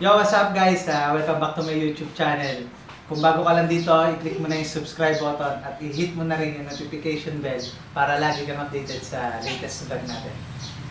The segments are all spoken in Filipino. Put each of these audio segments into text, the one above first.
Yo, what's up guys? Welcome back to my YouTube channel. Kung bago ka lang dito, i-click mo na yung subscribe button at i-hit mo na rin yung notification bell para lagi kang updated sa latest vlog natin.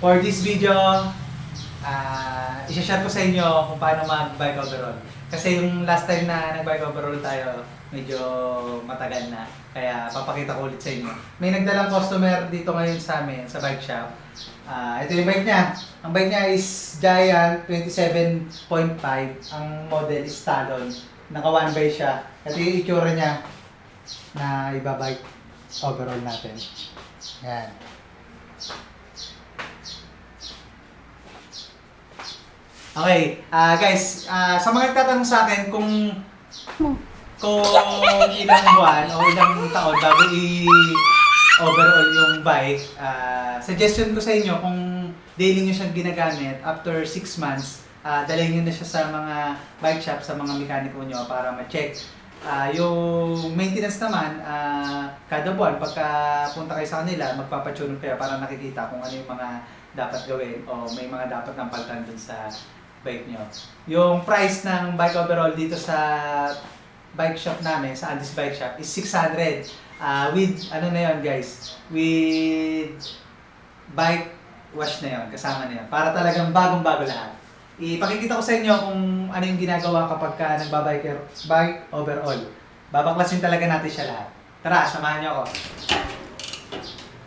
For this video, i-share ko sa inyo kung paano mag-bike overall. Kasi yung last time na nag-bike overall tayo, medyo matagal na. Kaya papakita ko ulit sa inyo. May nagdalang customer dito ngayon sa amin, sa bike shop. Ito yung bike niya. Ang bike niya is Giant 27.5. Ang model is Talon. Naka one by siya. Ito yung itsura niya na ibabike overall natin. Yan. Okay, guys, sa mga nagtatanong sa akin kung ilang buwan o ilang taon bago i-overall yung bike, suggestion ko sa inyo kung daily nyo siyang ginagamit, after 6 months, dalhin nyo na siya sa mga bike shop, sa mga mekaniko nyo para ma-check. Yung maintenance naman, kada buwan, pagka punta kayo sa kanila, magpapatune kayo para nakikita kung ano yung mga dapat gawin o may mga dapat nang palitan dun sa bike nyo. Yung price ng bike overall dito sa bike shop namin, sa Andes Bike Shop, is 600. With, ano na yun guys, with bike wash na yun, kasama na yun. Para talagang bagong-bago lahat. Ipakikita ko sa inyo kung ano yung ginagawa kapag ka bike overall. Babaklasin talaga natin siya lahat. Tara, samahan niyo ako.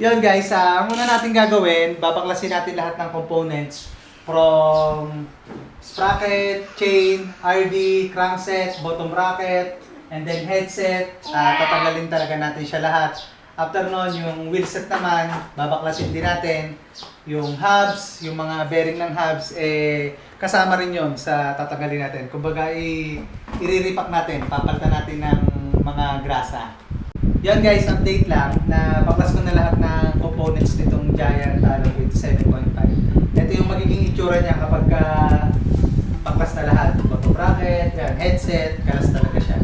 Yun guys, ang una natin gagawin, babaklasin natin lahat ng components from sprocket, chain, RD, crankset, bottom bracket, and then headset. Tatanggalin talaga natin siya lahat. After nun, yung wheelset naman, babaklasin din natin. Yung hubs, yung mga bearing ng hubs, kasama rin yun sa tatanggalin natin. Kumbaga, i-repack natin, papalitan natin ng mga grasa. Yan guys, update lang, na baklas ko na lahat ng components nitong Giant Talon 27.5. Ito yung magiging itsura niya kapag baklas na lahat. Bottom bracket, yan, headset, kalas talaga siya.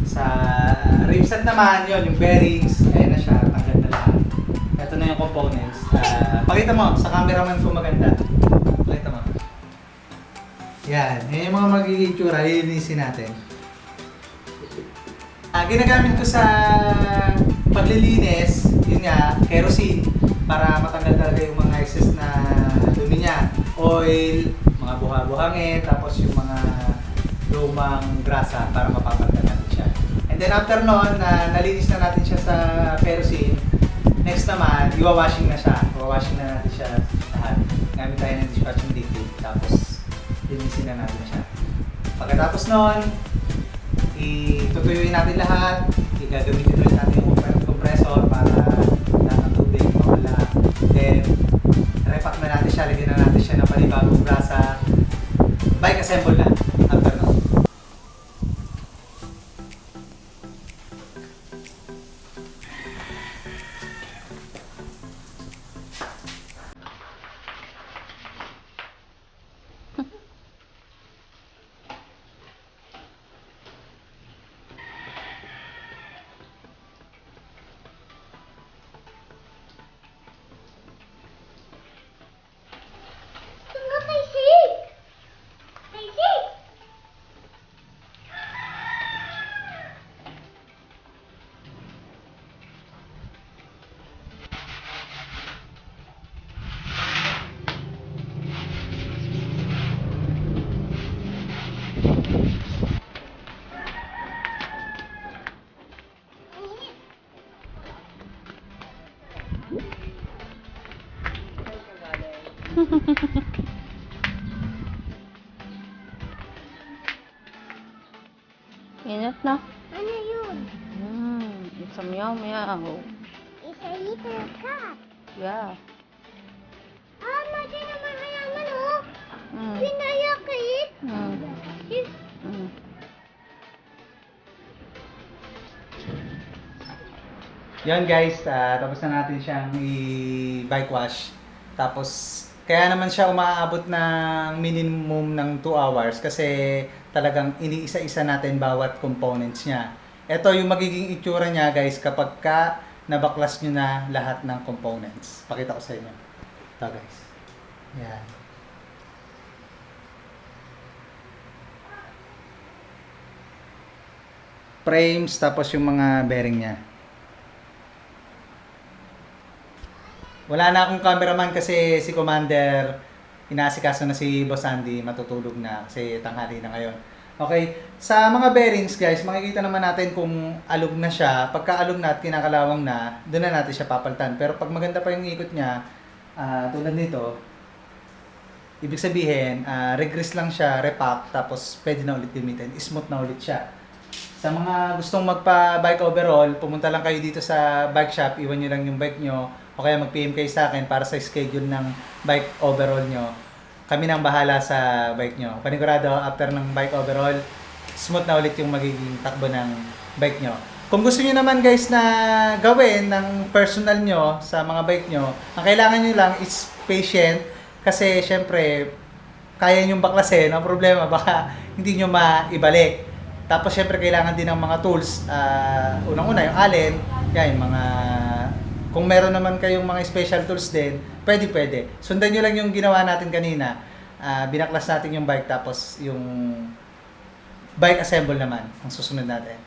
Sa rimset naman, yun, yung bearings, ayan na siya, tanggal na lahat. Ito na yung components. Pakita mo, sa cameraman ko maganda. Pakita mo. Yan, yun yung mga magiging itsura, lilinisin natin. Ginagamit ko sa paglilinis, yun nga, kerosene, para matanggal talaga yung mga excess na dumi niya. Oil, mga buha-buhangin, tapos yung mga lumang grasa para mapapalitan natin siya. And then after nun, nalinis na natin siya sa kerosene, next naman, iwawashing na siya. Iwawashing na natin siya lahat. Gamit tayo ng dishwashing liquid, tapos linisin na natin siya. Pagkatapos nun, itutuyuin natin lahat, igagamitin ulit natin yung compressor para lahat ng tubig mawala. Then, repack na natin siya, lagyan na natin siya ng panibagong grasa. Bike assemble na, after nun. Init na. Ano yun? It's a meow meow. It's a little cat. Yeah. Mati naman hayaman oh. Mm. Pinayakit. Mm. Mm. Yan guys, tapos na natin siyang i-bike wash. Tapos, kaya naman siya umaabot ng minimum ng 2 hours kasi talagang iniisa-isa natin bawat components niya. Ito yung magiging itsura niya guys kapag nabaklas nyo na lahat ng components. Pakita ko sa inyo. Ito guys. Yan. frames, tapos yung mga bearing niya. Wala na akong cameraman kasi si Commander, inaasikaso na si Boss Andy, matutulog na kasi tanghali na ngayon. Okay, sa mga bearings guys, makikita naman natin kung alog na siya. Pagka alog na at kinakalawang na, doon na natin siya papalitan. Pero pag maganda pa yung ikot niya, tulad nito, ibig sabihin, regress lang siya, repack, tapos pwede na ulit gamitin. Smooth na ulit siya. Sa mga gustong magpa-bike overall, pumunta lang kayo dito sa bike shop, iwan nyo lang yung bike nyo, o kaya mag-PM kayo sa akin para sa schedule ng bike overall nyo. Kami nang bahala sa bike nyo. Panigurado, after ng bike overall, smooth na ulit yung magiging takbo ng bike nyo. Kung gusto nyo naman guys na gawin ng personal nyo sa mga bike nyo, ang kailangan nyo lang is patient. Kasi syempre, kaya nyo baklasin. Ang problema, baka hindi nyo maibalik. Tapos syempre, kailangan din ng mga tools. Unang-una, yung allen, yan, yung mga... Kung meron naman kayong mga special tools din, pwede. Sundan nyo lang yung ginawa natin kanina. Binaklas natin yung bike, tapos yung bike assemble naman ang susunod natin.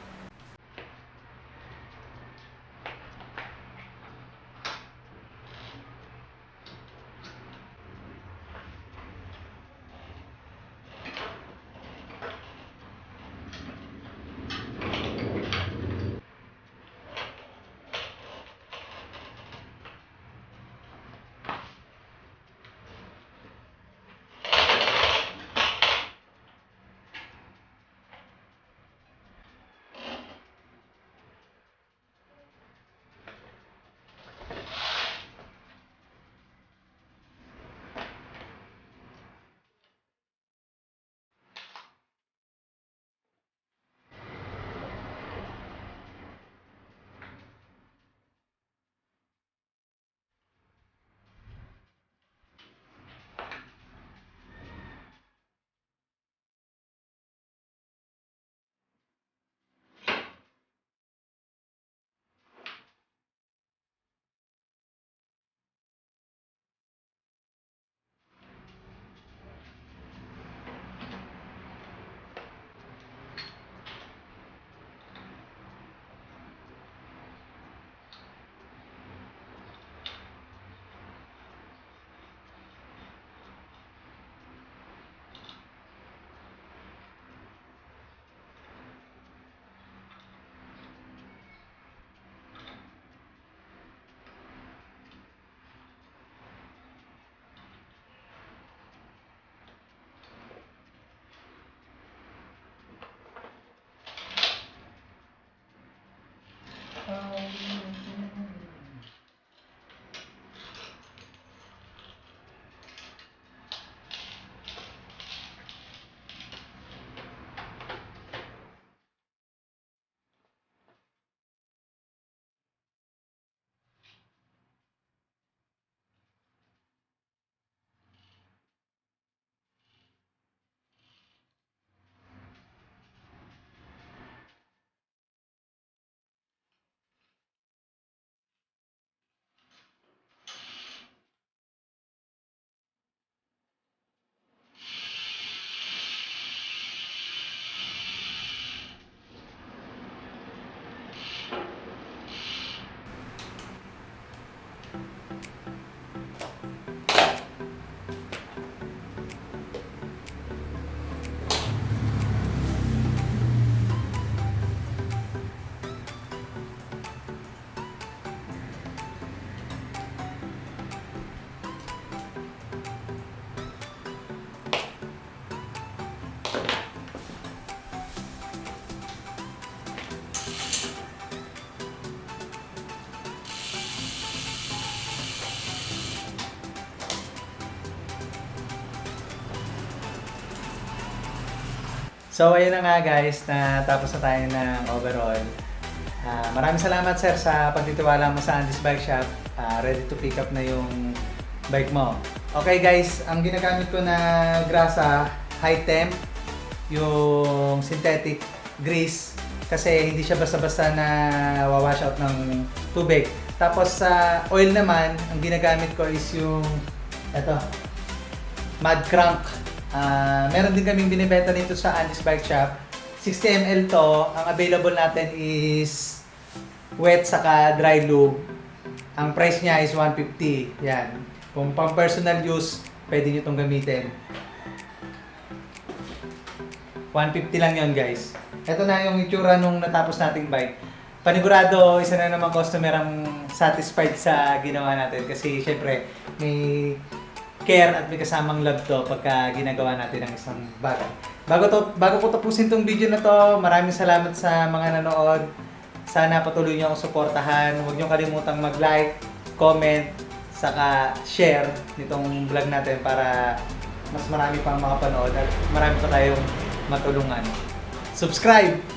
So, ayun na nga guys, na tapos na tayo ng overall. Maraming salamat sir sa pagtitiwala mo sa Andy's Bike Shop. Ready to pick up na yung bike mo. Okay guys, ang ginagamit ko na grasa, high temp, yung synthetic grease. Kasi hindi siya basta-basta na wawash out ng tubig. Tapos sa oil naman, ang ginagamit ko is yung Mud Crank. Meron din kaming binibenta nito sa Andy's Bike Shop. 60 ml to. Ang available natin is wet saka dry lube. Ang price niya is 150. Yan. Kung pang personal use, pwede nyo itong gamitin. 150 lang yon guys. Ito na yung itsura nung natapos nating bike. Panigurado, isa na naman customer ang satisfied sa ginawa natin. Kasi syempre, may care at may kasamang love to pagka ginagawa natin ang isang bagay. Bago ko tapusin tong video na to, maraming salamat sa mga nanood. Sana patuloy niyo akong suportahan. Huwag niyo kalimutang mag-like, comment, saka share nitong vlog natin para mas marami pang makapanood at marami pa tayong matulungan. Subscribe!